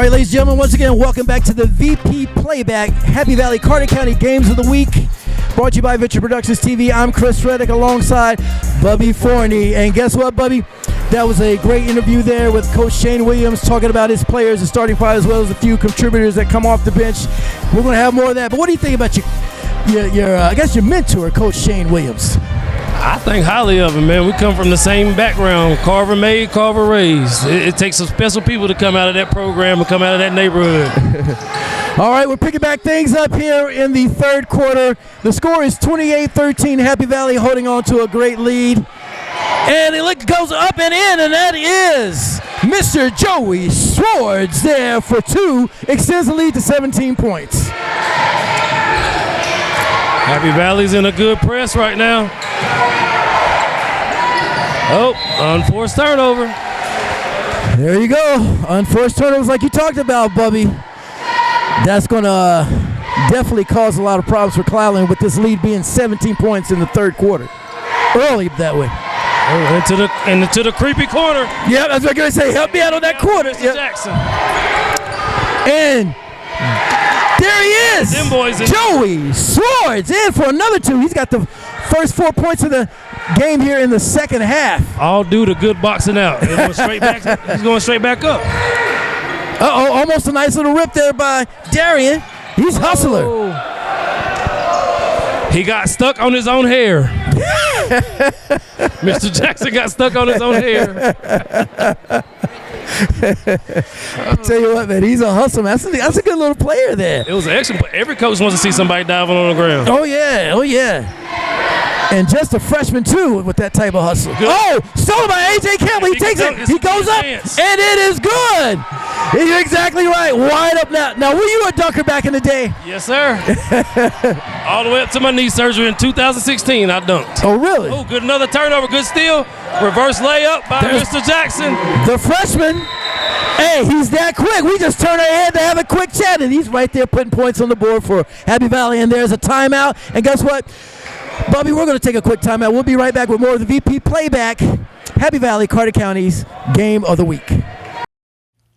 right, ladies and gentlemen, once again, welcome back to the VP Playback Happy Valley Carter County Games of the Week. Brought to you by Venture Productions TV. I'm Chris Reddick alongside Bubby Forney. And guess what, Bubby? That was a great interview there with Coach Shane Williams talking about his players, the starting five, as well as a few contributors that come off the bench. We're going to have more of that. But what do you think about your mentor, Coach Shane Williams? I think highly of him, man. We come from the same background. Carver made, Carver raised. It takes some special people to come out of that program and come out of that neighborhood. All right, we're picking back things up here in the third quarter. The score is 28-13. Happy Valley holding on to a great lead. And it goes up and in, and that is Mr. Joey Swords there for two. Extends the lead to 17 points. Happy Valley's in a good press right now. Oh, unforced turnover. There you go. Unforced turnovers like you talked about, Bubby. That's going to definitely cause a lot of problems for Cloudland with this lead being 17 points in the third quarter. Early that way. Oh, into the creepy corner. Yeah, that's what I'm going to say. Help me out on that corner. Mr. Jackson. And there he is. Them boys Joey Swords in for another two. He's got the first 4 points of the game here in the second half. All due to good boxing out. He's going straight back up. Uh-oh, almost a nice little rip there by Darian. He's hustler. Oh. He got stuck on his own hair. Mr. Jackson got stuck on his own hair. I tell you what, man, he's a hustler, man. That's a good little player there. It was excellent. Every coach wants to see somebody diving on the ground. Oh, yeah. Oh, yeah. And just a freshman, too, with that type of hustle. Good. Oh, stolen by A.J. Campbell. He takes it. He goes up, and it is good. You're exactly right. Wide up now. Now, were you a dunker back in the day? Yes, sir. All the way up to my knee surgery in 2016, I dunked. Oh, really? Oh, good. Another turnover. Good steal. Reverse layup by Mr. Jackson. The freshman. Hey, he's that quick. We just turn our head to have a quick chat, and he's right there putting points on the board for Happy Valley. And there's a timeout. And guess what? Bubby, we're going to take a quick timeout. We'll be right back with more of the VP Playback. Happy Valley, Carter County's Game of the Week.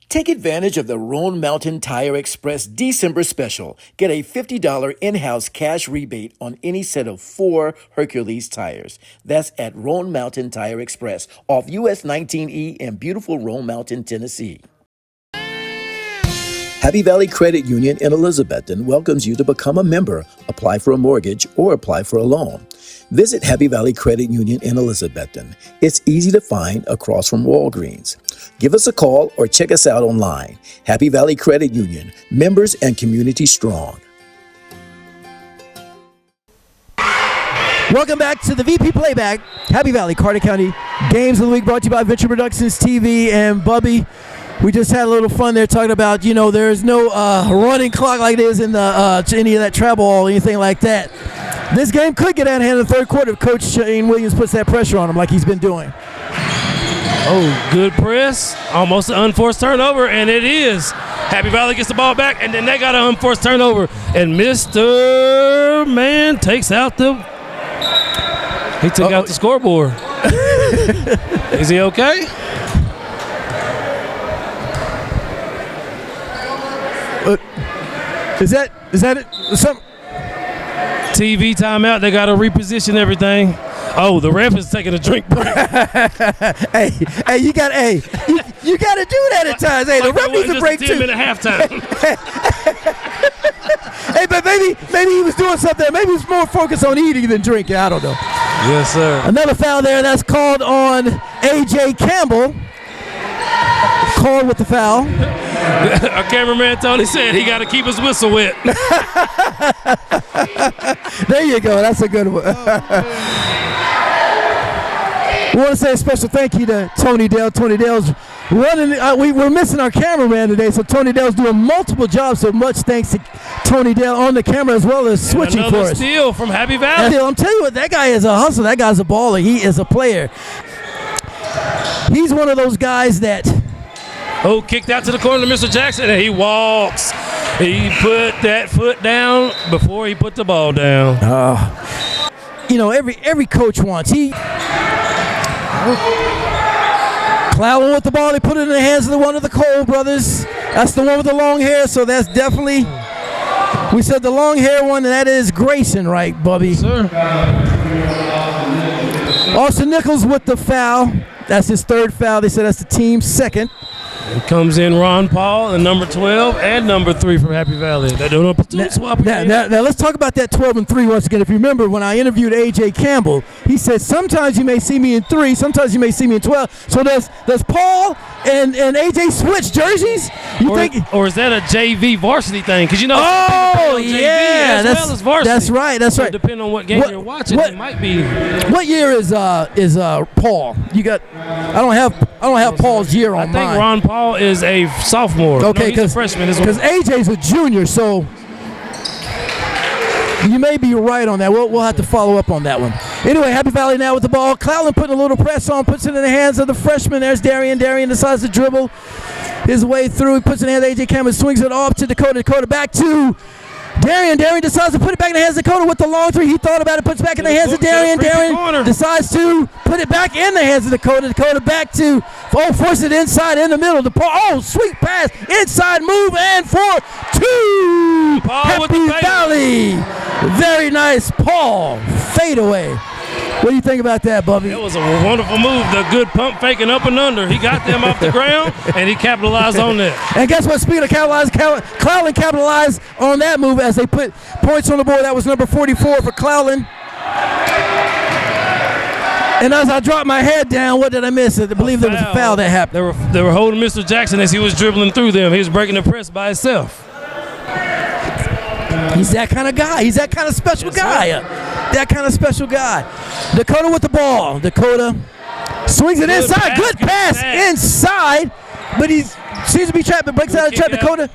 Take advantage of the Roan Mountain Tire Express December special. Get a $50 in-house cash rebate on any set of 4 Hercules tires. That's at Roan Mountain Tire Express off US 19E in beautiful Roan Mountain, Tennessee. Happy Valley Credit Union in Elizabethton welcomes you to become a member, apply for a mortgage, or apply for a loan. Visit Happy Valley Credit Union in Elizabethton. It's easy to find across from Walgreens. Give us a call or check us out online. Happy Valley Credit Union, members and community strong. Welcome back to the VP Playback, Happy Valley Carter County Games of the Week, brought to you by Venture Productions TV. And Bubby, we just had a little fun there talking about, there's no running clock like there is in any of that travel or anything like that. This game could get out of hand in the third quarter if Coach Shane Williams puts that pressure on him like he's been doing. Oh, good press. Almost an unforced turnover, and it is. Happy Valley gets the ball back, and then they got an unforced turnover. And Mr. Man takes out he took out the scoreboard. Is he okay? Is that it? TV timeout. They got to reposition everything. Oh, the ref is taking a drink break. hey, you got to do that at times. Hey, the ref needs a break too. 10-minute halftime. Hey, but maybe he was doing something. Maybe he was more focused on eating than drinking. I don't know. Yes, sir. Another foul there. That's called on A.J. Campbell. Called with the foul. Our cameraman Tony said he got to keep his whistle wet. There you go. That's a good one. We want to say a special thank you to Tony Dale. Tony Dale's running. We're missing our cameraman today, so Tony Dale's doing multiple jobs. So much thanks to Tony Dale on the camera as well as switching for us. Another steal from Happy Valley. I'm telling you what, that guy is a hustler. That guy's a baller. He is a player. He's one of those guys that. Oh, kicked out to the corner to Mr. Jackson, and he walks. He put that foot down before he put the ball down. Every coach wants. Cloudland with the ball. They put it in the hands of one of the Cole brothers. That's the one with the long hair, so that's definitely, we said the long hair one, and that is Grayson, right, Bubby? Sir. Austin Nichols with the foul. That's his third foul. They said that's the team's second. It comes in Ron Paul and number 12 and number 3 from Happy Valley. They're doing a platoon swap again. Now let's talk about that 12 and 3 once again. If you remember, when I interviewed A.J. Campbell, he said sometimes you may see me in 3, sometimes you may see me in 12. So does Paul and A.J. switch jerseys? Or is that a JV varsity thing? Because yeah, as well as varsity. That's right. So depending on what game you're watching, it might be. What year is Paul? You got? I don't have Paul's year on mine. I think Ron Paul is a sophomore. Okay, he's a freshman as well. Because AJ's a junior, so you may be right on that. We'll have to follow up on that one. Anyway, Happy Valley now with the ball. Cloudland putting a little press on, puts it in the hands of the freshman. There's Darian. Darian decides to dribble his way through. He puts it in the hands of AJ Campbell, swings it off to Dakota. Dakota back to Darian. Darian decides to put it back in the hands of Dakota with the long three. He thought about it, puts it back in the hands of Darian. Darian decides to put it back in the hands of Dakota. Dakota back to, force it inside in the middle. Sweet pass, inside move, and for 2. Happy Valley. Very nice, Paul. Fade away. What do you think about that, Bubby? It was a wonderful move. The good pump faking up and under. He got them off the ground, and he capitalized on that. And guess what? Speaking of capitalized, Cloudland capitalized on that move as they put points on the board. That was number 44 for Cloudland. And as I dropped my head down, what did I miss? I believe there was a foul that happened. They were holding Mr. Jackson as he was dribbling through them. He was breaking the press by himself. He's that kind of guy. He's that kind of special guy. That kind of special guy. Dakota with the ball. Dakota swings it inside. Good pass inside. But he seems to be trapped, but breaks out of the trap. Dakota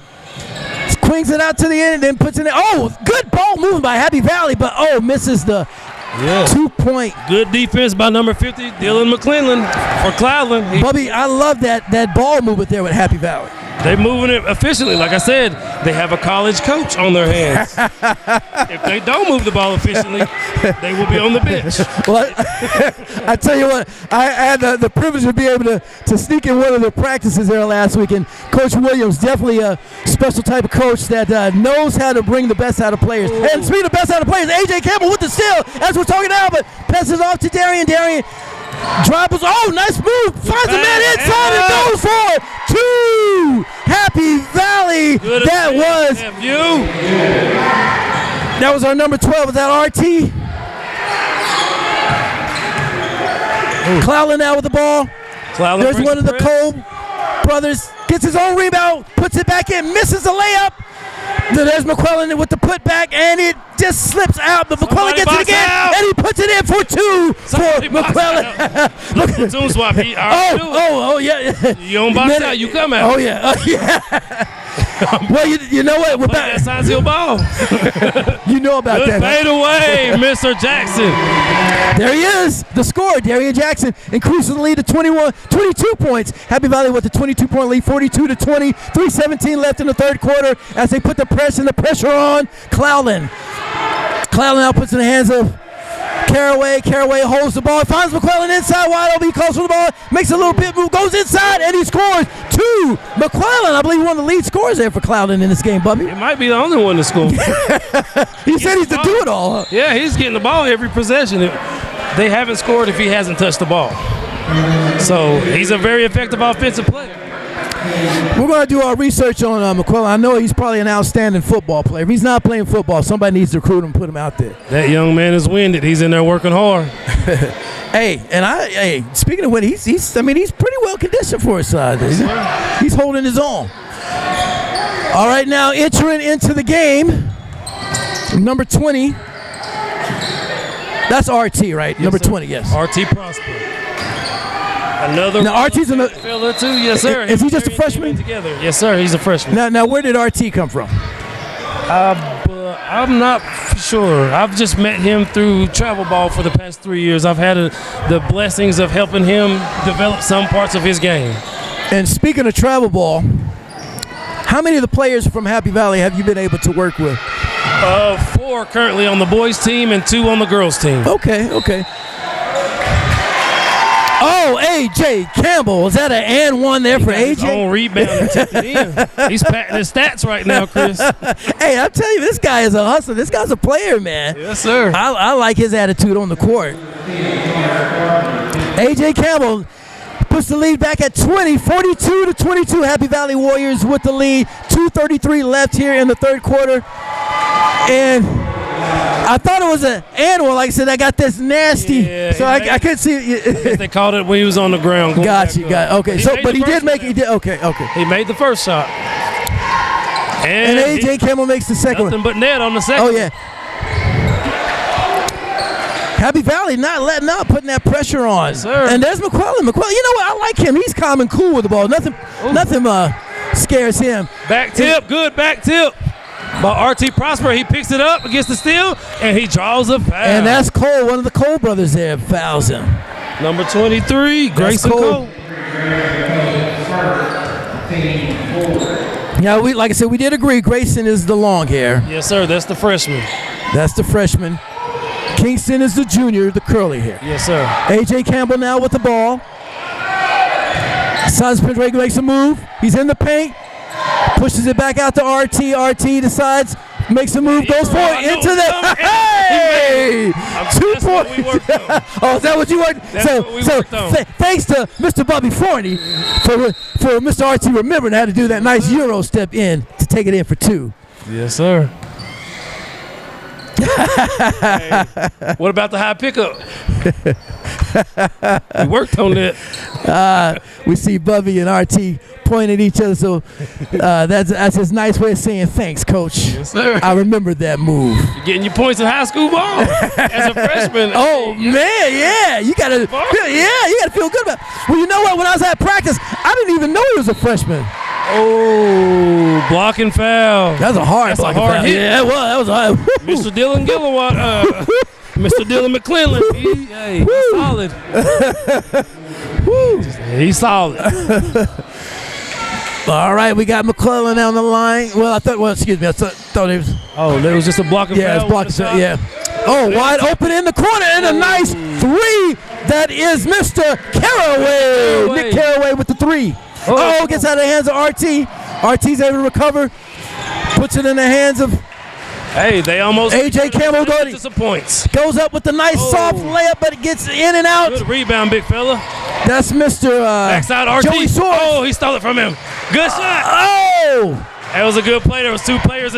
swings it out to the end and then puts it in. Oh, good ball moving by Happy Valley, but misses the 2-point. Good defense by number 50, Dylan McClellan for Cloudland. Bubby, I love that ball movement there with Happy Valley. They're moving it efficiently. Like I said, they have a college coach on their hands. If they don't move the ball efficiently, they will be on the bench. Well, I tell you what, I had the privilege of being able to sneak in one of the practices there last week, and Coach Williams, definitely a special type of coach that knows how to bring the best out of players. Ooh. And speaking of best out of players, A.J. Campbell with the steal, as we're talking now, but passes off to Darian. Darian dribbles. Nice move. Finds a man inside and goes for 2. Happy Valley. That was our number 12. Was that RT? Cloudland now with the ball. There's one of the Cole brothers. Gets his own rebound. Puts it back in. Misses the layup. Then there's McClellan with the putback, and it just slips out. But McClellan gets it again, and he puts it in for 2 for McClellan. Look, platoon swap. Yeah. You don't box out, you come out. Oh, yeah. Well, you know what? We're back. That size your ball. You know about Good that. Fade away, Mr. Jackson. There he is, the scorer, Darian Jackson, increasing the lead to 22 points. Happy Valley with the 22-point lead, 42-20, 3:17 left in the third quarter as they put the pressure on Cloudland. Cloudland now puts in the hands of Caraway. Caraway holds the ball, finds McClellan inside, wide open. He calls for the ball, makes a little bit move, goes inside, and he scores 2. McClellan, I believe, one of the lead scorers there for Cloudland in this game, Bubby. It might be the only one to score. He said he's the do-it-all. Huh? Yeah, he's getting the ball every possession. They haven't scored if he hasn't touched the ball. So he's a very effective offensive player. We're going to do our research on McClellan. I know he's probably an outstanding football player. If he's not playing football, somebody needs to recruit him and put him out there. That young man is winded. He's in there working hard. Speaking of when he's pretty well conditioned for his size. He's holding his own. All right, now entering into the game, number 20. That's RT, right? Yes, number sir. 20, yes. RT Prosper. Another now RT's another filler too. Yes, sir. Is he just a freshman? Together. Yes, sir. He's a freshman. Now where did RT come from? I'm not sure. I've just met him through travel ball for the past 3 years. I've had the blessings of helping him develop some parts of his game. And speaking of travel ball, how many of the players from Happy Valley have you been able to work with? 4 currently on the boys team and 2 on the girls team. Okay. Oh, A.J. Campbell. Is that an and one there for A.J.? His own rebound and tipped it in. He's patting his stats right now, Chris. Hey, I'm telling you, this guy is a hustler. This guy's a player, man. Yes, sir. I like his attitude on the court. A.J. Campbell puts the lead back at 20, 42-22. Happy Valley Warriors with the lead. 2:33 left here in the third quarter. And I thought it was an animal. Like I said, I got this nasty. Yeah, so I couldn't see it. They called it when he was on the ground. Got you. Okay. But he did make it. Okay. He made the first shot. And A.J. Campbell makes the second nothing one. but net on the second. Oh, yeah. Happy Valley not letting up, putting that pressure on. Yes, sir. And there's McQuillan. You know what? I like him. He's calm and cool with the ball. Nothing scares him. Back tip. Good back tip. But R.T. Prosper, he picks it up against the steal, and he draws a foul. And that's Cole, one of the Cole brothers there, fouls him. Number 23, Grayson Cole. Yeah, like I said, we did agree Grayson is the long hair. Yes, sir. That's the freshman. That's the freshman. Kingston is the junior, the curly hair. Yes, sir. A.J. Campbell now with the ball. Sunspendrake makes a move. He's in the paint. Pushes it back out to RT. RT decides, makes a move, goes for it into the. Hey! 2 points. Oh, is that what you worked? Thanks to Mr. Bobby Forney for Mr. RT remembering how to do that nice Euro step in to take it in for 2. Yes, sir. Hey, what about the high pickup? We worked on that. We see Bubby and RT pointing at each other, so that's his nice way of saying thanks, Coach. Yes, sir. I remember that move. You're getting your points in high school ball as a freshman. Oh man, yeah, you gotta feel good about it. Well, you know what? When I was at practice, I didn't even know he was a freshman. Oh, blocking foul. That was a hard blocking foul. Hit. Yeah, it was. That was hard. Mr. Dylan Gilliwatt, Mr. Dylan McClellan. He's solid. He's solid. All right, we got McClellan on the line. Well, I thought it was. Oh, there was just a blocking foul. Yeah, it's blocking foul. Yeah. Oh, wide open in the corner and a nice 3. That is Mr. Carraway. Nick Carraway with the 3. Oh, gets out of the hands of RT. RT's able to recover. Puts it in the hands of. Hey, they almost. A.J. Campbell disappoints. Goes up with a nice soft layup, but it gets in and out. Good rebound, big fella. That's Mr. Backside RT. Joey Swords. Oh, he stole it from him. Good shot. Oh! That was a good play. There was 2 players.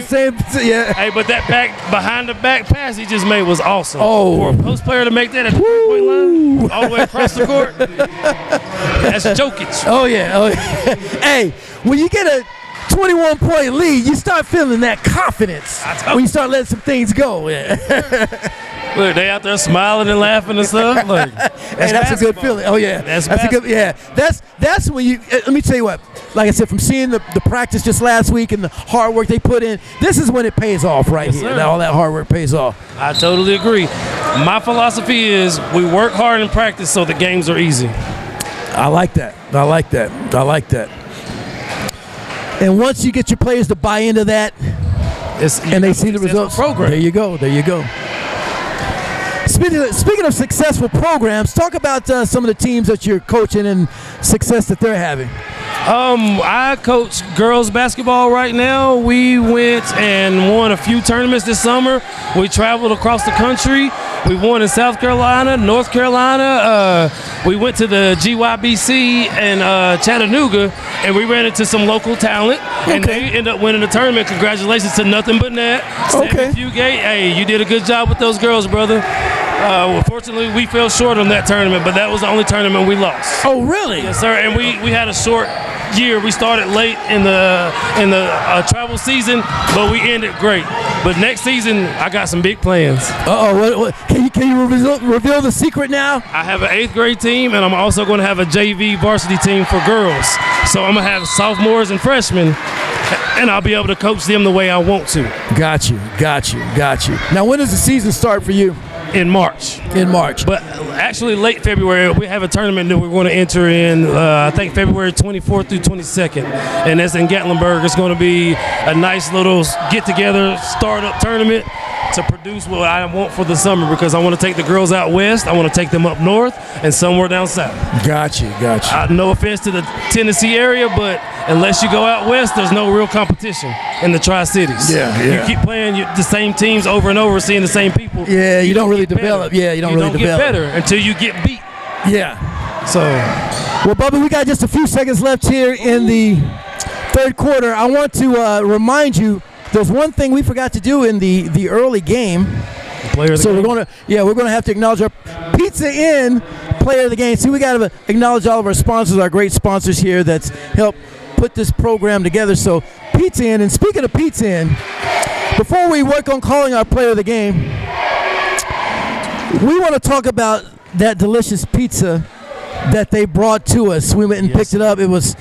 Same. Yeah. Hey, but that behind the back pass he just made was awesome. Oh. For a post player to make that at the 3-point line, all the way across the court. That's Jokic. Oh yeah. Hey, when you get a 21-point lead, you start feeling that confidence when you start letting some things go. Yeah. Look, they out there smiling and laughing and stuff. Like, that's a good feeling. Oh yeah, that's a good. Yeah, that's when you. Let me tell you what. Like I said, from seeing the practice just last week and the hard work they put in, this is when it pays off right here. All that hard work pays off. I totally agree. My philosophy is we work hard in practice so the games are easy. I like that. And once you get your players to buy into that, and they see the results, there you go. Speaking of successful programs, talk about some of the teams that you're coaching and success that they're having. I coach girls basketball right now. We went and won a few tournaments this summer. We traveled across the country. We won in South Carolina, North Carolina. We went to the GYBC in Chattanooga, and we ran into some local talent, and they ended up winning the tournament. Congratulations to Nothing But Net. Stephen Fugate, hey, you did a good job with those girls, brother. Fortunately, we fell short on that tournament, but that was the only tournament we lost. Oh, really? Yes, sir. And we had a short year. We started late in the travel season, but we ended great. But next season, I got some big plans. What can you reveal the secret now? I have an 8th grade team, and I'm also going to have a JV varsity team for girls. So I'm going to have sophomores and freshmen, and I'll be able to coach them the way I want to. Got you. Now, when does the season start for you? In March. But actually, late February, we have a tournament that we're going to enter in, I think, February 24th through 22nd. And that's in Gatlinburg. It's going to be a nice little get-together, start-up tournament. to produce what I want for the summer, because I want to take the girls out west, I want to take them up north, and somewhere down south. Got you. No offense to the Tennessee area, but unless you go out west, there's no real competition in the Tri-Cities. Yeah. You keep playing the same teams over and over, seeing the same people. Yeah, you don't really develop. Yeah, you don't really develop. Get better until you get beat. Yeah. So, well, Bubba, we got just a few seconds left here in the third quarter. I want to remind you, there's one thing we forgot to do in the early game. We're gonna have to acknowledge our Pizza Inn player of the game. See, we got to acknowledge all of our sponsors, our great sponsors here that's helped put this program together. So, Pizza Inn, and speaking of Pizza Inn, before we work on calling our player of the game, we want to talk about that delicious pizza that they brought to us. We went and picked it up. It was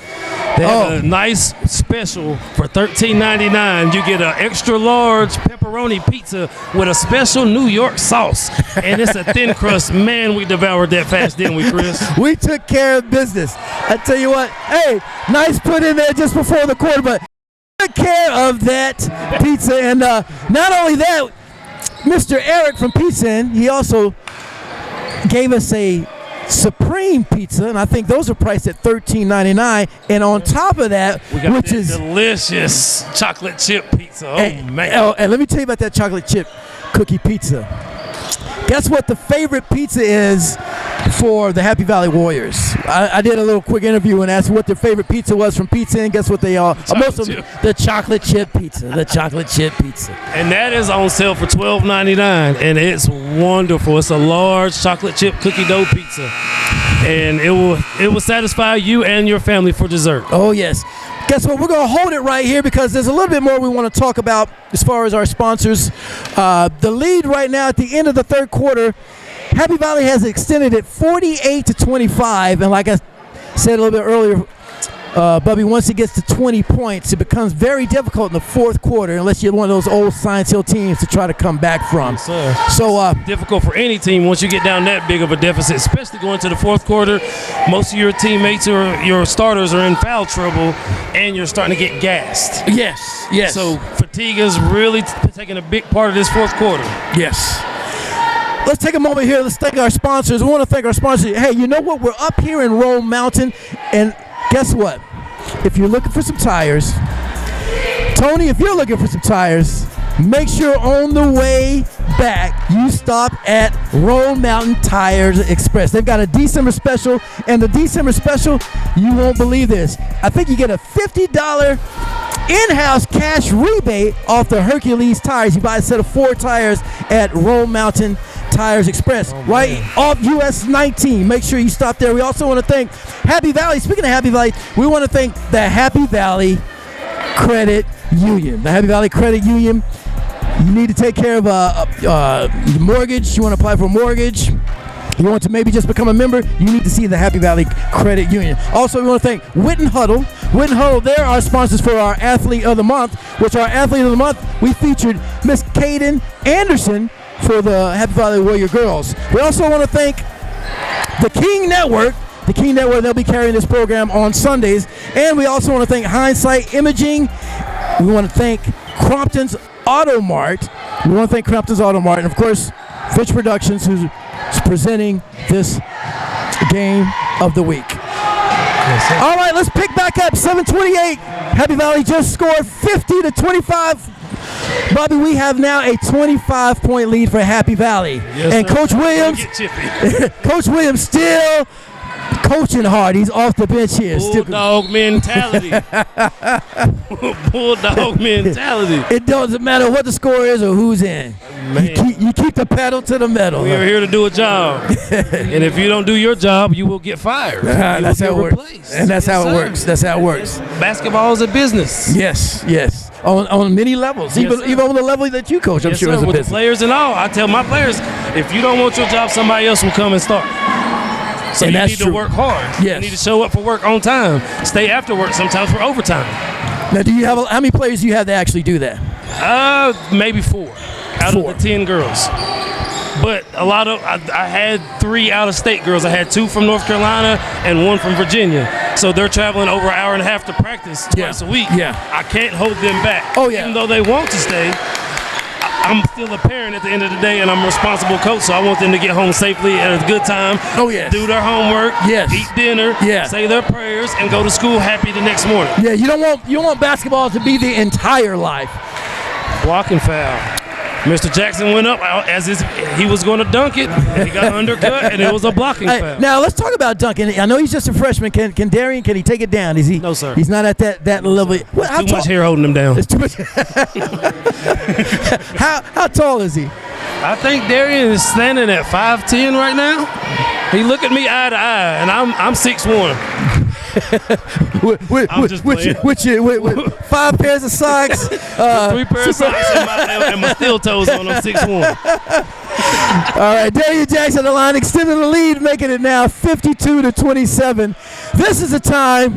they had a nice special for $13.99. You get an extra large pepperoni pizza with a special New York sauce, and it's a thin crust. Man, we devoured that fast, didn't we, Chris? We took care of business. I tell you what, hey, nice put in there just before the quarter, but took care of that pizza. And not only that, Mr. Eric from Pizza Inn, he also gave us a Supreme pizza, and I think those are priced at $13.99. And on top of that, which is delicious chocolate chip pizza. Man! And let me tell you about that chocolate chip cookie pizza. Guess what the favorite pizza is for the Happy Valley Warriors? I did a little quick interview and asked what their favorite pizza was from Pizza Inn. Guess what they are? Most of them, the chocolate chip pizza. The chocolate chip pizza. And that is on sale for $12.99, and it's wonderful. It's a large chocolate chip cookie dough pizza, and it will satisfy you and your family for dessert. Oh yes. Guess what? We're going to hold it right here because there's a little bit more we want to talk about as far as our sponsors. The lead right now at the end of the third quarter, Happy Valley has extended it 48-25. And like I said a little bit earlier, Bubby, once it gets to 20 points, it becomes very difficult in the fourth quarter unless you're one of those old Science Hill teams to try to come back from. Yes, sir. So difficult for any team once you get down that big of a deficit, especially going to the fourth quarter. Most of your teammates or your starters are in foul trouble, and you're starting to get gassed. Yes. So fatigue is really taking a big part of this fourth quarter. Yes. Let's take a moment here. Let's thank our sponsors. We want to thank our sponsors. Hey, you know what? We're up here in Rome Mountain, and guess what? If you're looking for some tires, Tony, if you're looking for some tires, make sure on the way back you stop at Rome Mountain Tires Express. They've got a December special, and the December special, you won't believe this. I think you get a $50 in-house cash rebate off the Hercules tires. You buy a set of 4 tires at Rome Mountain Tires Express, right off US 19. Make sure you stop there. We also want to thank Happy Valley. Speaking of Happy Valley, we want to thank the Happy Valley Credit Union. The Happy Valley Credit Union. You need to take care of your mortgage. You want to apply for a mortgage. You want to maybe just become a member, you need to see the Happy Valley Credit Union. Also, we want to thank Witten Huddle. Witten Huddle, they're our sponsors for our Athlete of the Month, which our Athlete of the Month, we featured Miss Kaden Anderson for the Happy Valley Warrior Girls. We also want to thank the King Network. The King Network, they'll be carrying this program on Sundays. And we also want to thank Hindsight Imaging. We want to thank Crompton's Auto Mart. We want to thank Crompton's Auto Mart. And, of course, Fitch Productions, who's presenting this game of the week. Yes, all right, let's pick back up. 7:28. Happy Valley just scored 50-25. Bobby, we have now a 25-point lead for Happy Valley. Yes, and sir. Coach Williams, Coach Williams still coaching hard. He's off the bench here. Bulldog mentality. Bulldog mentality. It doesn't matter what the score is or who's in. You keep the pedal to the metal. We are here to do a job. And if you don't do your job, you will get fired. That's how it works. And that's how it works. That's how it works. Basketball is a business. Yes. On many levels. Yes, even on the level that you coach, I'm sure it's a with business. The players and all. I tell my players, if you don't want your job, somebody else will come and start. So and you need to work hard. Yes. You need to show up for work on time. Stay after work sometimes for overtime. Now, do you have how many players do you have that actually do that? Maybe 4 out of the 10 girls. But a lot of I had 3 out-of-state girls. I had 2 from North Carolina and 1 from Virginia. So they're traveling over an hour and a half to practice twice a week. Yeah. I can't hold them back. Oh, yeah. Even though they want to stay, I I'm still a parent at the end of the day, and I'm a responsible coach, so I want them to get home safely at a good time. Oh, yes. Do their homework. Yes. Eat dinner. Yeah. Say their prayers, and go to school happy the next morning. Yeah, you don't want basketball to be the entire life. Blocking foul. Mr. Jackson went up as he was going to dunk it, and he got undercut, and it was a blocking foul. Now let's talk about dunking. I know he's just a freshman. Can Darian? Can he take it down? Is he? No, sir. He's not at that level. Too much hair holding him down. It's too much. How tall is he? I think Darian is standing at 5'10" right now. He look at me eye to eye, and I'm 6'1". I'm just playing. With 5 pairs of socks, 3 pairs of socks and my steel toes on. I'm 6'1". All right, Darian Jackson, the line extending the lead, making it now 52-27. This is a time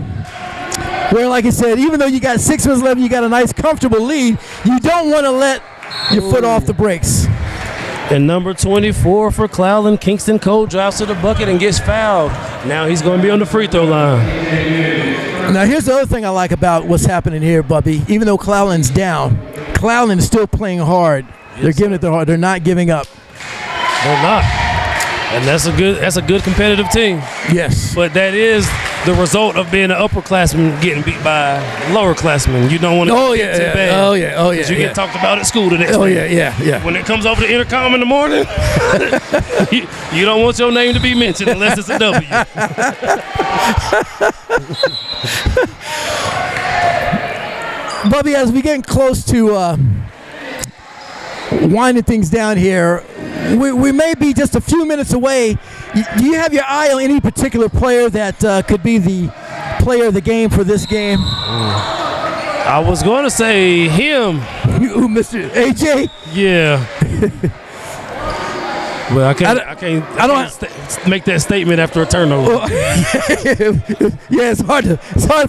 where, like I said, even though you got 6 minutes left, you got a nice, comfortable lead. You don't want to let your foot off the brakes. And number 24 for Cloudland, Kingston Cole, drives to the bucket and gets fouled. Now he's going to be on the free throw line. Now here's the other thing I like about what's happening here, Bubby. Even though Cloudland's down, Cloudland is still playing hard. They're giving it their heart. They're not giving up. They're not. And that's a good competitive team. Yes. But that is the result of being an upperclassman getting beat by lowerclassmen. You don't want to get too bad. Oh, yeah. Because you get talked about at school the next day. Yeah. When it comes over the intercom in the morning, you don't want your name to be mentioned unless it's a W. Bubby, as we getting close to winding things down here, we may be just a few minutes away. Do you have your eye on any particular player that could be the player of the game for this game? I was going to say him. You, Mr. AJ? Yeah. Well, I can't make that statement after a turnover. Yeah, it's hard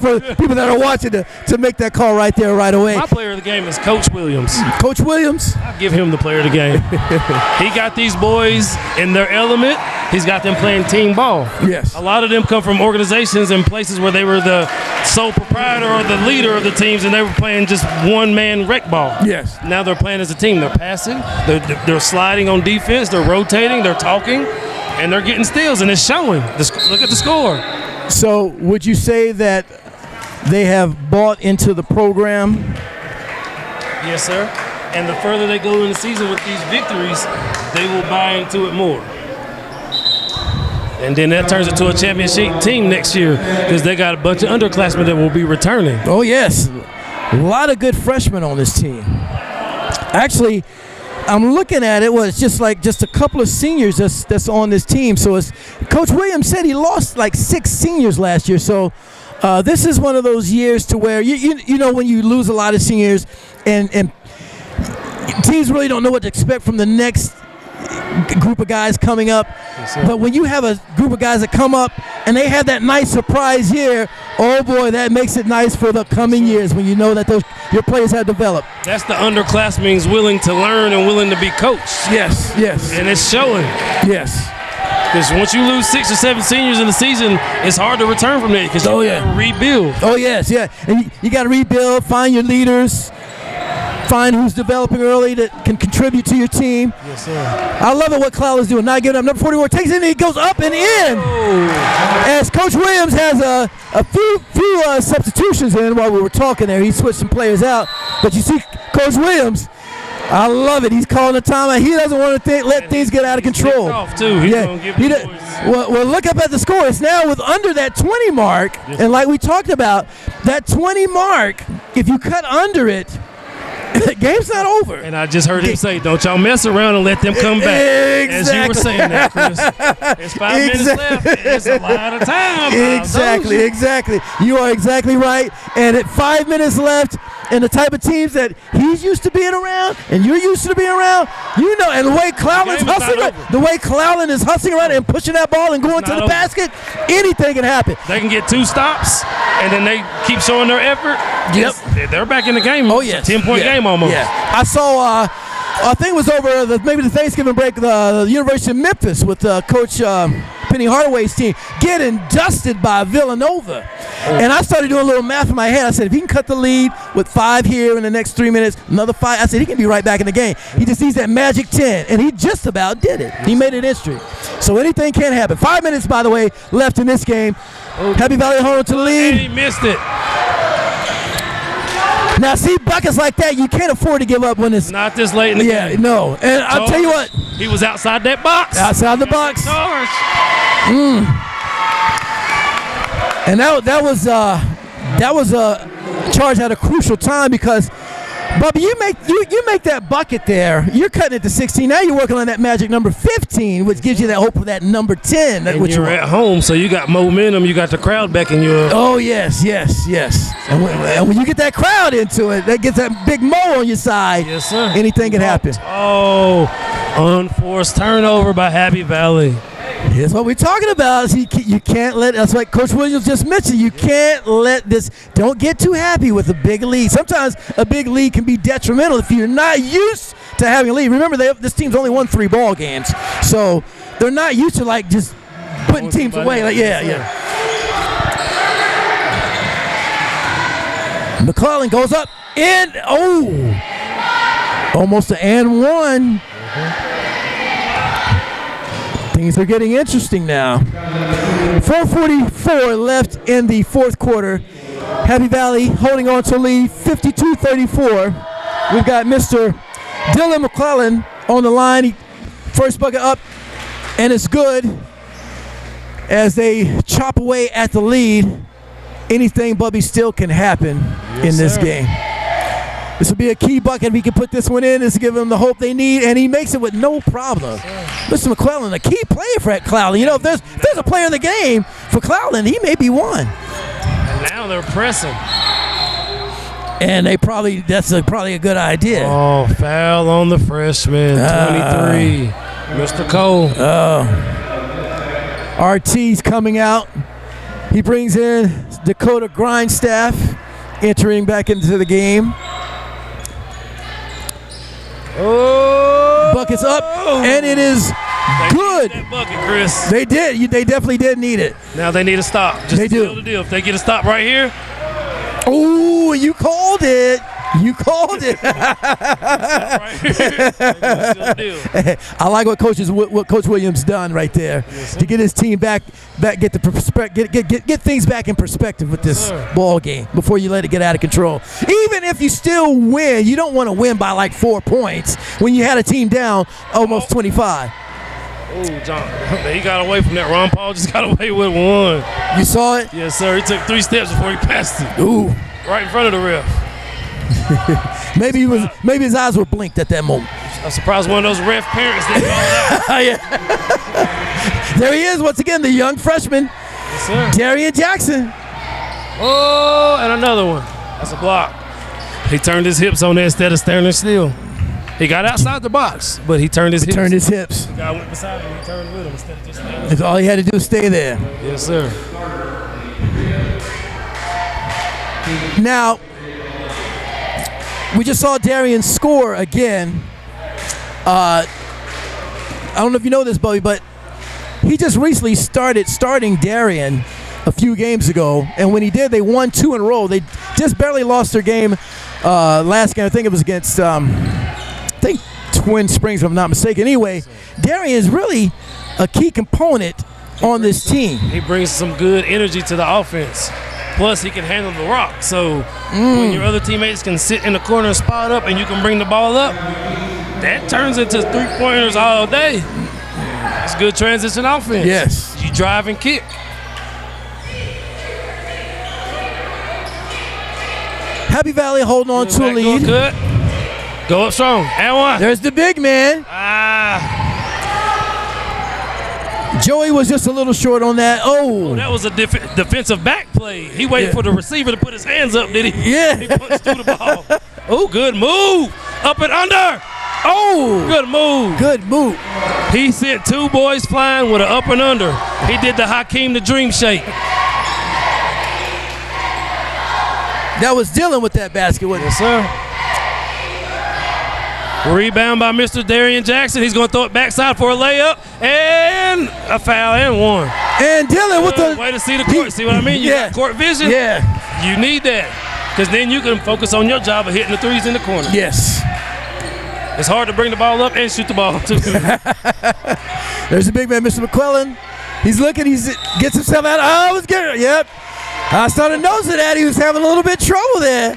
for people that are watching to make that call right there, right away. My player of the game is Coach Williams. Coach Williams? I'll give him the player of the game. He got these boys in their element. He's got them playing team ball. Yes. A lot of them come from organizations and places where they were the sole proprietor or the leader of the teams, and they were playing just one-man rec ball. Yes. Now they're playing as a team. They're passing. They're sliding on defense. They're rotating. They're talking. And they're getting steals, and it's showing. Look at the score. So would you say that they have bought into the program? Yes, sir. And the further they go in the season with these victories, they will buy into it more. And then that turns into a championship team next year because they got a bunch of underclassmen that will be returning. Oh, yes. A lot of good freshmen on this team. Actually, I'm looking at it. Well, it's just a couple of seniors that's on this team. So as Coach Williams said, he lost like 6 seniors last year. So this is one of those years to where, you know, when you lose a lot of seniors and teams really don't know what to expect from the next group of guys coming up. Yes, but when you have a group of guys that come up and they have that nice surprise year, oh boy, that makes it nice for the coming years when you know that your players have developed. That's the underclassmen willing to learn and willing to be coached. Yes. And it's showing. Yes. Because once you lose 6 or 7 seniors in the season, it's hard to return from that because you got to rebuild. Oh, yes, yeah. And you got to rebuild, find your leaders, find who's developing early that can contribute to your team. Yes, sir. I love it what Cloudland's doing. Not giving up. Number 44 takes it and he goes up and in. Oh. As Coach Williams has a few substitutions in while we were talking there. He switched some players out. But you see Coach Williams, I love it. He's calling the timeout. He doesn't want to let things get out of control. Off too. He's gonna give well, look up at the score. It's now with under that 20 mark. Yes. And like we talked about, that 20 mark, if you cut under it, the game's not over. And I just heard him say, don't y'all mess around and let them come back. Exactly. As you were saying that, Chris. It's 5 minutes left. It's a lot of time. Exactly. You are exactly right. And at 5 minutes left, and the type of teams that he's used to being around and you're used to being around, you know, and the way Cloudland's hustling around and pushing that ball and going to the basket, anything can happen. They can get 2 stops, and then they keep showing their effort. Yep. They're back in the game. Oh, yes. 10-point game almost. Yeah. I saw, I think it was over maybe the Thanksgiving break, the University of Memphis with Coach Penny Hardaway's team getting dusted by Villanova. And I started doing a little math in my head. I said, if he can cut the lead with 5 here in the next 3 minutes, another 5, I said he can be right back in the game. He just needs that magic 10, and he just about did it. He made it history. So anything can happen. 5 minutes, by the way, left in this game. Happy Valley hold on to the lead. And he missed it. Now, see, buckets like that, you can't afford to give up when it's... Not this late in the game. Yeah, no. And I'll tell you what. He was outside that box. Outside the box. Charge. And that was a charge at a crucial time because, Bubba, you make that bucket there. You're cutting it to 16. Now you're working on that magic number 15, which gives you that hope for that number 10. And you're at home, so you got momentum. You got the crowd backing you up. Oh, yes. And when you get that crowd into it, that gets that big mo on your side. Yes, sir. Anything can happen. Oh, unforced turnover by Happy Valley. Here's what we're talking about. Is you can't let, that's what Coach Williams just mentioned, you can't let this, don't get too happy with a big lead. Sometimes a big lead can be detrimental if you're not used to having a lead. Remember, this team's only won 3 ball games, so they're not used to like just putting teams away. Like, yeah. McClellan goes up and, almost an and one. Things are getting interesting now. 4:44 left in the fourth quarter. Happy Valley holding on to lead 52-34. We've got Mr. Dylan McClellan on the line. First bucket up, and it's good as they chop away at the lead. Anything, Bubby, still can happen in this game. This will be a key bucket. If he can put this one in, this will give him the hope they need, and he makes it with no problem. Mr. McClellan, a key player for Cloudland. You know, if there's a player in the game for Cloudland, he may be one. And now they're pressing. And that's probably a good idea. Oh, foul on the freshman, 23, Mr. Cole. RT's coming out. He brings in Dakota Grindstaff, entering back into the game. Bucket's up, and it is good. That bucket, Chris. They did. They definitely did need it. Now they need a stop. Just they do. The deal. If they get a stop right here. Oh, you called it. Right here. I like what Coach Williams done right there to get his team back get things back in perspective with this ball game before you let it get out of control. Even if you still win, you don't want to win by like 4 points when you had a team down almost 25. Oh, John, he got away from that. Ron Paul just got away with one. You saw it? Yes, sir. He took 3 steps before he passed it. Ooh. Right in front of the ref. maybe his eyes were blinked at that moment. I'm surprised one of those ref parents didn't call it out. Yeah. There he is once again, the young freshman, Yes, sir. Darian Jackson. Oh, and another one. That's a block. He turned his hips on there instead of standing still. He got outside the box, but he turned his hips. The guy went beside him and he turned with him instead of just standing. That's all he had to do was stay there. Yes, sir. Now, we just saw Darian score again. I don't know if you know this, Bubby, but he just recently started starting Darian a few games ago, and when he did, they won 2 in a row. They just barely lost their game last game. I think it was against, Twin Springs, if I'm not mistaken. Anyway, Darian is really a key component on this team. He brings some good energy to the offense. Plus, he can handle the rock. So when your other teammates can sit in the corner and spot up and you can bring the ball up, that turns into 3-pointers all day. It's good transition offense. Yes. You drive and kick. Happy Valley holding on to a lead. Good. Go up strong. And one. There's the big man. Joey was just a little short on that. Oh, that was a defensive back play. He waited for the receiver to put his hands up, did he? Yeah. He punched through the ball. Oh, good move. Up and under. Oh. Good move. Good move. He sent 2 boys flying with an up and under. He did the Hakeem the Dream shake. That was Dylan with that basket, wasn't it? Yes, sir. Rebound by Mr. Darian Jackson. He's going to throw it backside for a layup. And a foul and one. And Dylan with the way to see the court. See what I mean? You got court vision. Yeah. You need that because then you can focus on your job of hitting the threes in the corner. Yes. It's hard to bring the ball up and shoot the ball too. There's the big man, Mr. McClellan. He's looking. He gets himself out. Oh, it's good. Yep. I started noticing that he was having a little bit of trouble there.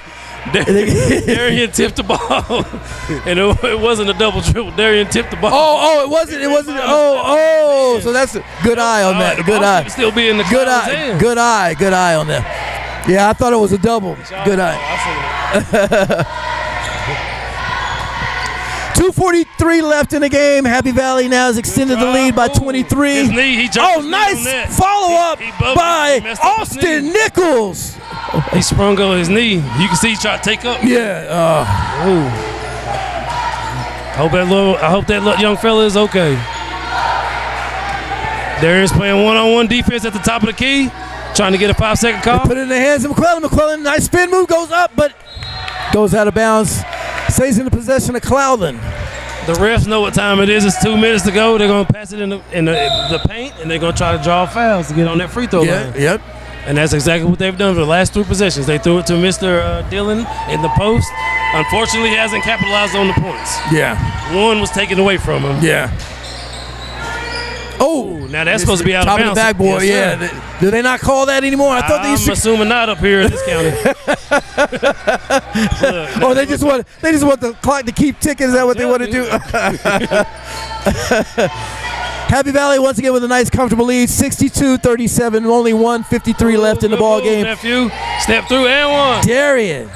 Darian tipped the ball, and it wasn't a double dribble. Darian tipped the ball. Oh, it wasn't. It wasn't. Oh. So that's a good eye on that. Good eye. Still be in the good eye. Hand. Good eye. Good eye on that. Yeah, I thought it was a double. Good eye. 2:43 left in the game. Happy Valley now has extended the lead by 23. His knee, he jumped nice follow-up by Austin Nichols. He sprung on his knee. You can see he tried to take up. Yeah. I hope that little young fella is okay. Darius playing one-on-one defense at the top of the key, trying to get a 5-second call. Put it in the hands of McClellan. McClellan, nice spin move, goes up, but goes out of bounds. Stays in the possession of Cloudland. The refs know what time it is. It's 2 minutes to go. They're going to pass it in the paint, and they're going to try to draw fouls to get on that free throw line. Yep. And that's exactly what they've done for the last 3 possessions. They threw it to Mr. Dillon in the post. Unfortunately, he hasn't capitalized on the points. Yeah. One was taken away from him. Yeah. Oh, now that's supposed to be out of bounds. Top of the backboard, yes, Do they not call that anymore? I thought I'm assuming not up here in this county. Oh, they just want the clock to keep ticking. Is that what they want to do? Happy Valley once again with a nice comfortable lead, 62-37. Only 1:53 left in the ball game. Nephew, step through and one. Darian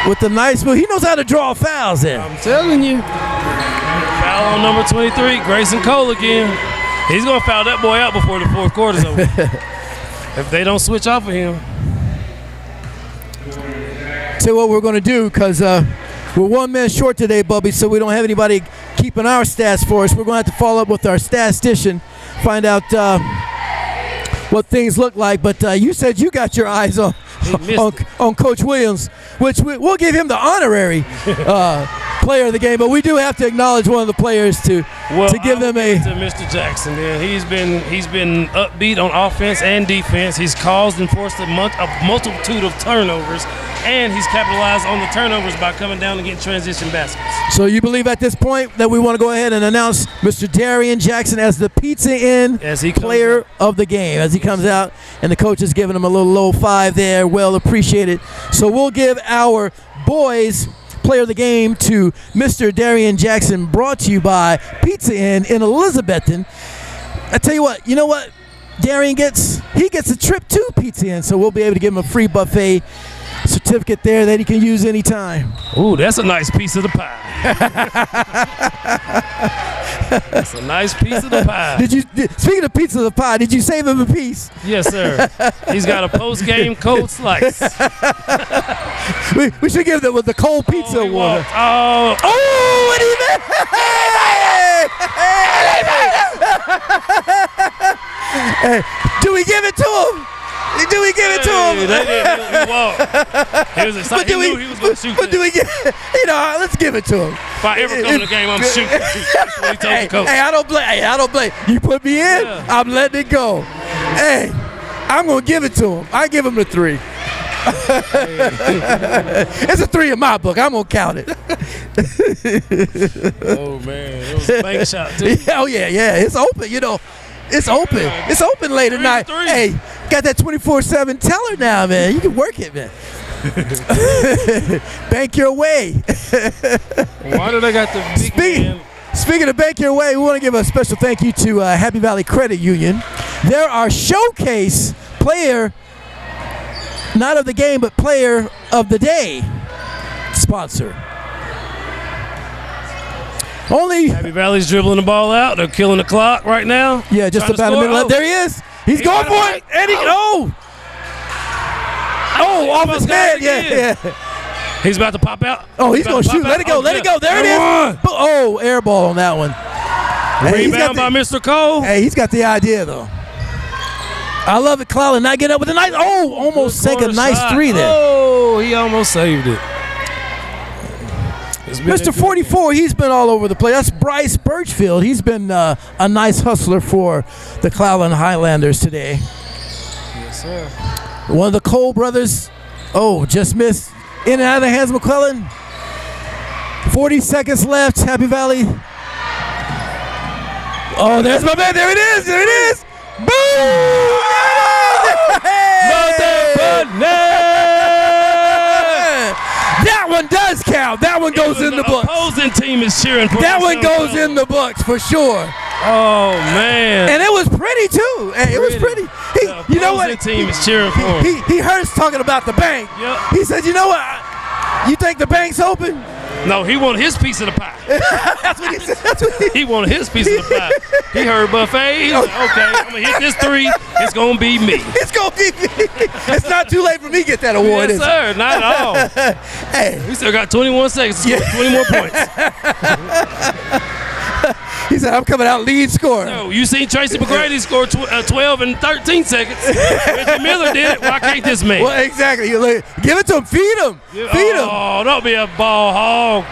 with the nice move. He knows how to draw fouls in. I'm telling you. Foul on number 23, Grayson Cole again. He's going to foul that boy out before the 4th quarter's over. If they don't switch off of him. Say what we're going to do, because we're 1 man short today, Bubby, so we don't have anybody keeping our stats for us. We're going to have to follow up with our statistician, find out what things look like. But you said you got your eyes on Coach Williams, which we'll give him the honorary player of the game. But we do have to acknowledge one of the players to give them a. To Mr. Jackson, man, he's been upbeat on offense and defense. He's caused and forced a multitude of turnovers, and he's capitalized on the turnovers by coming down and getting transition baskets. So you believe at this point that we want to go ahead and announce Mr. Darian Jackson as the Pizza Inn player of the game as he comes out, and the coach is giving him a little low 5 there. Well appreciated. So we'll give our boys player of the game to Mr. Darian Jackson, brought to you by Pizza Inn in Elizabethton. I tell you what, you know what Darian gets? He gets a trip to Pizza Inn, so we'll be able to give him a free buffet certificate there that he can use anytime. Ooh, that's a nice piece of the pie. That's a nice piece of the pie. Speaking of pizza of the pie, did you save him a piece? Yes, sir. He's got a post-game cold slice. we should give them with the cold pizza award. And hey, do we give it to him? Do we give it to him? He walked. He was excited. He knew he was going to shoot. But do we get? Let's give it to him. If I ever come to the game, I'm shooting. That's what he told the coach. Hey, I don't blame. You put me in, yeah. I'm letting it go. Hey, I'm gonna give it to him. I give him the 3. It's a 3 in my book. I'm gonna count it. Oh man, it was a bank shot too. Oh yeah. It's open. It's open. It's open late at night. Hey, got that 24/7 teller now, man. You can work it, man. Bank your way. Why do they got the big man? Speaking of bank your way, we want to give a special thank you to Happy Valley Credit Union. They're our showcase player, not of the game, but player of the day sponsor. Happy Valley's dribbling the ball out. They're killing the clock right now. Yeah, just about a minute left. There he is. He's going for it. And off his head. Yeah. He's about to pop out. Oh, he's going to shoot. Let it go. Let it go. There it is. Oh, air ball on that one. Rebound by Mr. Cole. Hey, he's got the idea, though. I love it. Cloudland not get up with a nice. Oh, almost sank a nice 3 there. Oh, he almost saved it. Mr. 44, he's been all over the place. That's Bryce Birchfield. He's been a nice hustler for the Cloudland Highlanders today. Yes, sir. One of the Cole brothers. Oh, just missed. In and out of the hands of McClellan. 40 seconds left. Happy Valley. Oh, there's my man. There it is. There it is. Boom! That one does count. That one goes in the books. The opposing team is cheering for that one goes in the books for sure. Oh, man. And it was pretty, too. It was pretty. You know what? The team is cheering for him. He heard us talking about the bank. Yep. He said, you know what? You think the bank's open? No, he wanted his piece of the pie. That's what he said. He wanted his piece of the pie. He heard buffet. He was like, okay, I'm going to hit this 3. It's going to be me. It's going to be me. It's not too late for me to get that award, yes, sir. Not at all. Hey. We still got 21 seconds to score 20 more points. He said, I'm coming out lead scorer. No, you seen Tracy McGrady score 12 in 13 seconds. Reggie Miller did it. Why can't this man? Well, exactly. Give it to him. Feed him. Feed him. Oh, don't be a ball hog.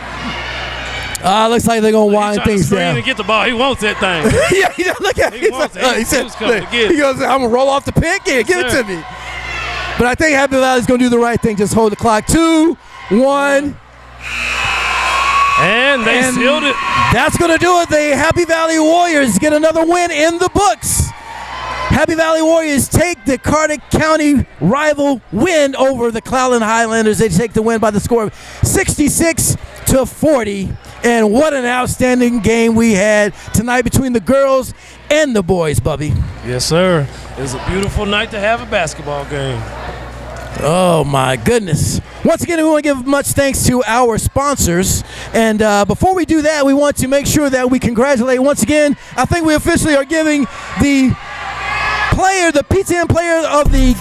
Looks like they're going to wind things down. To get the ball. He wants that thing. Yeah, look at He wants it. He said, he goes, I'm going to roll off the pick. Yeah, give it to me. But I think Happy Valley's going to do the right thing. Just hold the clock. 2, 1. And they sealed it. That's going to do it. The Happy Valley Warriors get another win in the books. Happy Valley Warriors take the Carter County rival win over the Cloudland Highlanders. They take the win by the score of 66-40. And what an outstanding game we had tonight between the girls and the boys, Bubby. Yes, sir. It was a beautiful night to have a basketball game. Oh, my goodness. Once again, we want to give much thanks to our sponsors. And before we do that, we want to make sure that we congratulate once again. I think we officially are giving the Pizza Inn Player of the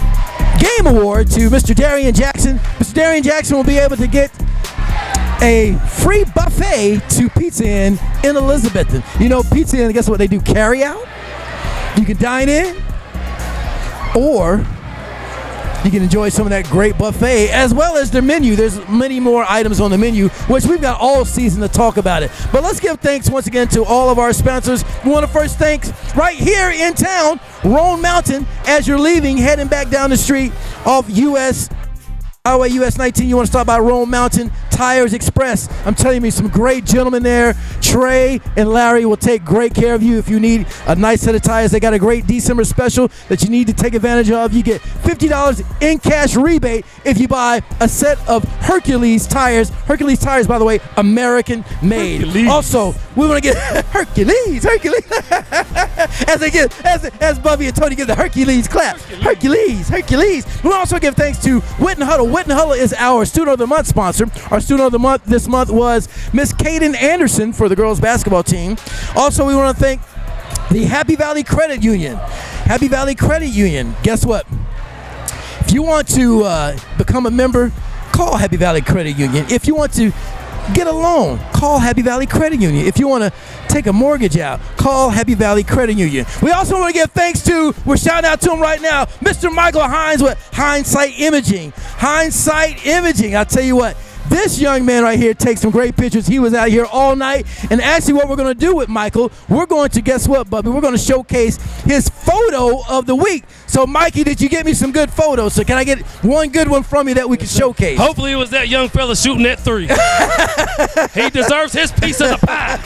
Game Award to Mr. Darian Jackson. Mr. Darian Jackson will be able to get a free buffet to Pizza Inn in Elizabethton. You know, Pizza Inn, guess what they do? Carry out. You can dine in, or you can enjoy some of that great buffet as well as their menu. There's many more items on the menu, which we've got all season to talk about it. But let's give thanks once again to all of our sponsors. We want to first thank right here in town, Roan Mountain, as you're leaving, heading back down the street off Highway US 19. You want to stop by Roan Mountain Tires Express. I'm telling you, some great gentlemen there. Trey and Larry will take great care of you if you need a nice set of tires. They got a great December special that you need to take advantage of. You get $50 in cash rebate if you buy a set of Hercules tires. Hercules tires, by the way, American made. Hercules. Also, we want to get Hercules. as Bubby and Tony give the Hercules clap. Hercules. We also give thanks to Witten Huddle. Witten Huddle is our Student of the Month sponsor. Our Student of the Month this month was Miss Kaden Anderson for the girls basketball team. Also, we want to thank the Happy Valley Credit Union. Happy Valley Credit Union. Guess what? If you want to become a member, call Happy Valley Credit Union. If you want to get a loan, call Happy Valley Credit Union. If you want to take a mortgage out, call Happy Valley Credit Union. We also want to give thanks to, we're shouting out to him right now, Mr. Michael Hines with Hindsight Imaging. Hindsight Imaging, I'll tell you what, this young man right here takes some great pictures. He was out here all night. And actually what we're going to do with Michael, we're going to, guess what, Bubby? We're going to showcase his photo of the week. So, Mikey, did you get me some good photos? So can I get one good one from you that we can showcase? Hopefully it was that young fella shooting that 3. He deserves his piece of the pie.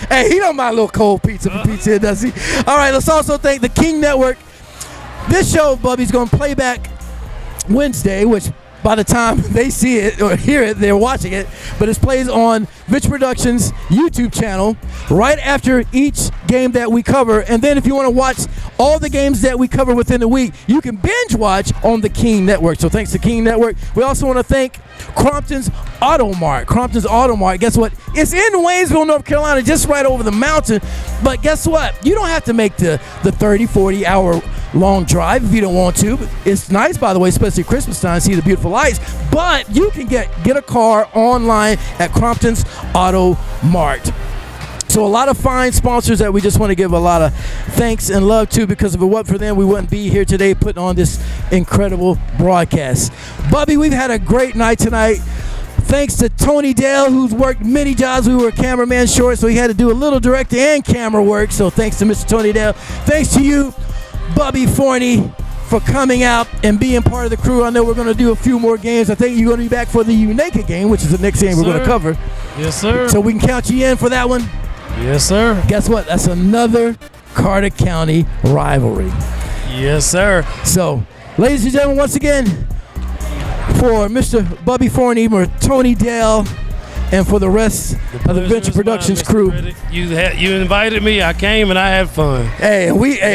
Hey, he don't mind a little cold pizza from Pizza Inn, does he? All right, let's also thank the King Network. This show, Bubby's going to play back Wednesday, which by the time they see it or hear it, they're watching it. But it plays on Vitch Productions' YouTube channel right after each game that we cover. And then if you want to watch all the games that we cover within the week, you can binge watch on the King Network. So thanks to King Network. We also want to thank Crompton's Auto Mart. Crompton's Auto Mart, guess what? It's in Waynesville, North Carolina, just right over the mountain. But guess what? You don't have to make the 30, 40 hour long drive if you don't want to. It's nice, by the way, especially Christmas time, see the beautiful lights. But you can get a car online at Crompton's Auto Mart. So a lot of fine sponsors that we just want to give a lot of thanks and love to, because if it wasn't for them, we wouldn't be here today putting on this incredible broadcast. Bubby, we've had a great night tonight. Thanks to Tony Dale, who's worked many jobs. We were cameraman short, so he had to do a little directing and camera work. So thanks to Mr. Tony Dale. Thanks to you, Bubby Forney, for coming out and being part of the crew. I know we're going to do a few more games. I think you're going to be back for the UNACA game, which is the next game we're going to cover. Yes, sir. So we can count you in for that one. Yes, sir. Guess what? That's another Carter County rivalry. Yes, sir. So, ladies and gentlemen, once again, for Mr. Bubby Forney, or Tony Dale, and for the rest of the Venture Productions crew. You invited me, I came, and I had fun. Hey,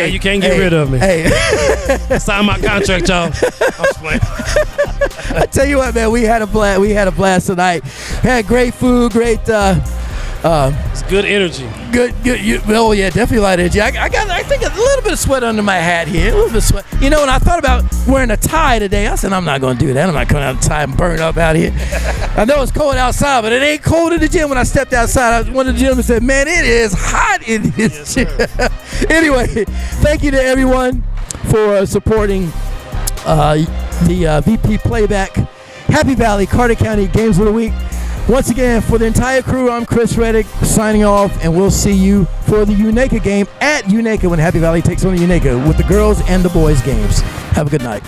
you can't get rid of me. Hey. Sign my contract, y'all. I'm just playing. I tell you what, man, we had a blast tonight. Had great food, great it's good energy. Good. Oh yeah, definitely a lot of energy. I think a little bit of sweat under my hat here. A little bit of sweat. You know, and I thought about wearing a tie today. I said I'm not going to do that. I'm not coming out in a tie and burn up out here. I know it's cold outside, but it ain't cold in the gym. When I stepped outside, one of the gentlemen said, "Man, it is hot in this gym." Anyway, thank you to everyone for supporting the VP Playback Happy Valley Carter County Games of the Week. Once again, for the entire crew, I'm Chris Reddick signing off, and we'll see you for the UNACA game at UNACA when Happy Valley takes on the UNACA with the girls and the boys games. Have a good night.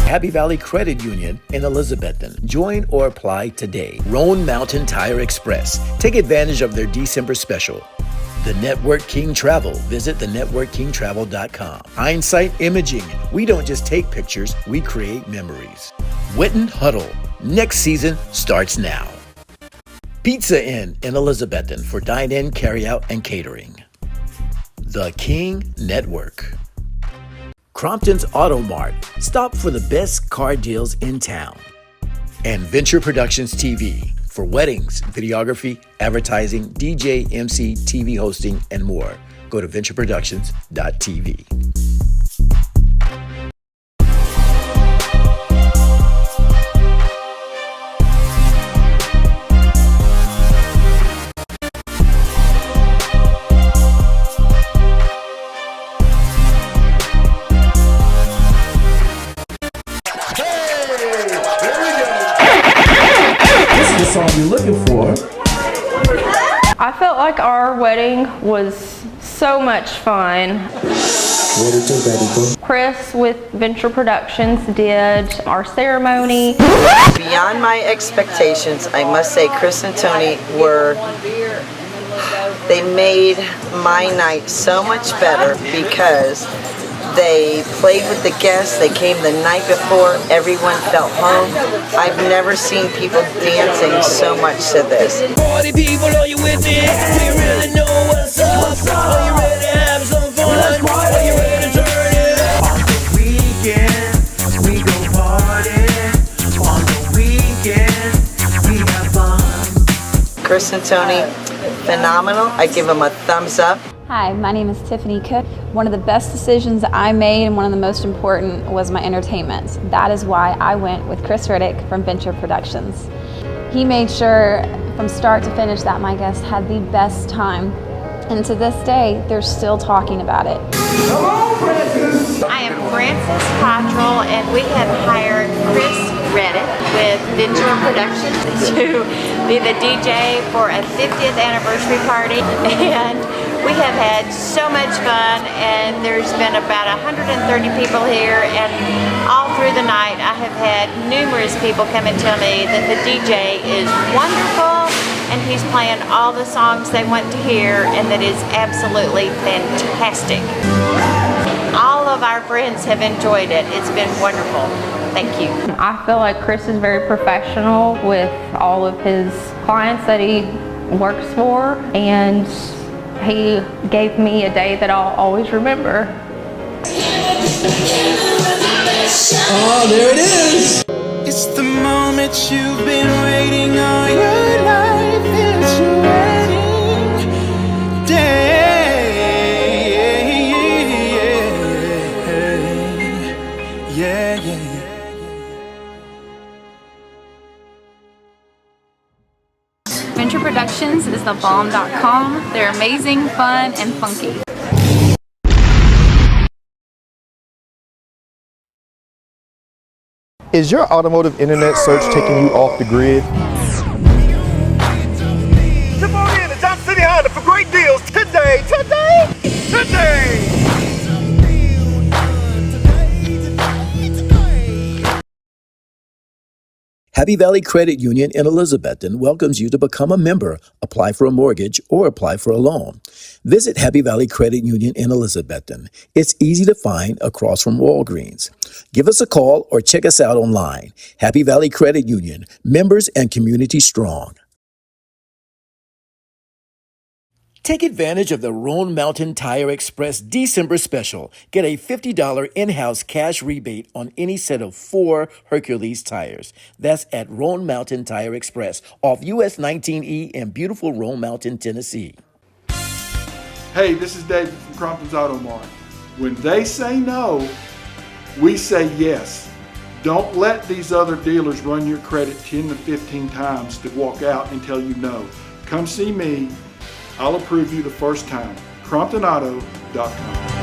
Happy Valley Credit Union in Elizabethton. Join or apply today. Roan Mountain Tire Express. Take advantage of their December special. The Network King Travel. Visit thenetworkkingtravel.com. Hindsight Imaging. We don't just take pictures, we create memories. Witten Huddle. Next season starts now. Pizza Inn in Elizabethton for dine-in, carry-out, and catering. The King Network. Crompton's Auto Mart. Stop for the best car deals in town. And Venture Productions TV for weddings, videography, advertising, DJ, MC, TV hosting, and more. Go to ventureproductions.tv. Song you're looking for. I felt like our wedding was so much fun. Chris with Venture Productions did our ceremony. Beyond my expectations, I must say Chris and Tony they made my night so much better because they played with the guests. They came the night before. Everyone felt home. I've never seen people dancing so much to this. Party people, are you with me? We really know what's up. Are you ready to have some fun? Are you ready to turn it up? On the weekend, we go party. On the weekend, we have fun. Chris and Tony, phenomenal. I give them a thumbs up. Hi, my name is Tiffany Cook. One of the best decisions I made and one of the most important was my entertainment. That is why I went with Chris Riddick from Venture Productions. He made sure from start to finish that my guests had the best time. And to this day, they're still talking about it. I am Frances Cottrell, and we have hired Chris Reddick with Venture Productions to be the DJ for a 50th anniversary party. And we have had so much fun, and there's been about 130 people here, and all through the night I have had numerous people come and tell me that the DJ is wonderful and he's playing all the songs they want to hear, and that is absolutely fantastic. All of our friends have enjoyed it. It's been wonderful. Thank you. I feel like Chris is very professional with all of his clients that he works for, and he gave me a day that I'll always remember. Oh, there it is. It's the moment you've been waiting all your life. It's your wedding day. Yeah, yeah, yeah. Venture Productions is thebomb.com. They're amazing, fun, and funky. Is your automotive internet search taking you off the grid? Come on in to Top City Honda for great deals today. Happy Valley Credit Union in Elizabethton welcomes you to become a member, apply for a mortgage, or apply for a loan. Visit Happy Valley Credit Union in Elizabethton. It's easy to find across from Walgreens. Give us a call or check us out online. Happy Valley Credit Union, members and community strong. Take advantage of the Roan Mountain Tire Express December special. Get a $50 in-house cash rebate on any set of 4 Hercules tires. That's at Roan Mountain Tire Express off US 19E in beautiful Roan Mountain, Tennessee. Hey, this is David from Crompton's Auto Mart. When they say no, we say yes. Don't let these other dealers run your credit 10 to 15 times to walk out and tell you no. Come see me. I'll approve you the first time. CromptonAuto.com.